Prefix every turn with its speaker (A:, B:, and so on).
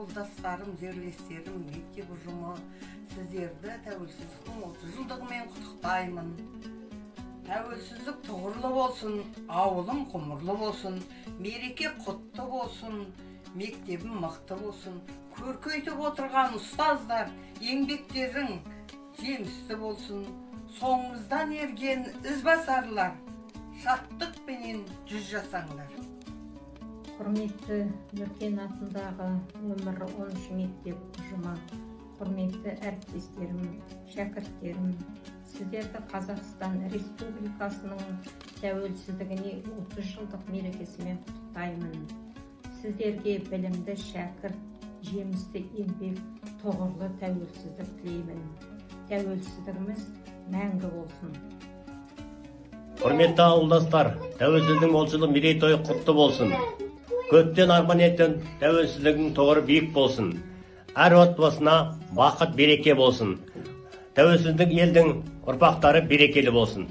A: ауылдастарым, жерлестерім, мектеп ұжымы, сіздерді тәуелсіздіктің 30 жылдығымен құттықтаймын. Тәуелсіздік тұғырлы болсын, ауылым құмырлы болсын, мереке құтты болсын, мектебім мықты болсын. Көркейтіп отырған ұстаздар, еңбектерің жемісті болсын. Соңымыздан ерген ізбасарлар, шаттықпенен жүз жасаңдар.
B: Құрметті Нұркен атындағы нөмір 13 мектеп ұжымы, құрметті әріптестерім, шәкірттерім, сіздерді Қазақстан Республикасының тәуелсіздігіне 30 жылдық мерекесімен құттықтаймын. Сіздерге білімді шәкірт, жемісті еңбек, тұғырлы тәуелсіздік тілеймін. Тәуелсіздігіміз мәңгі болсын.
C: Құрметті ауылдастар, тәуелсіздігінің 30 жылы мерейтойы құтты болсын. Көптен арман еткен тәуелсіздігінің тұғыры биік болсын. Әр отбасына бақыт береке болсын. Тәуелсіздік елдің ұрпақтары берекелі болсын.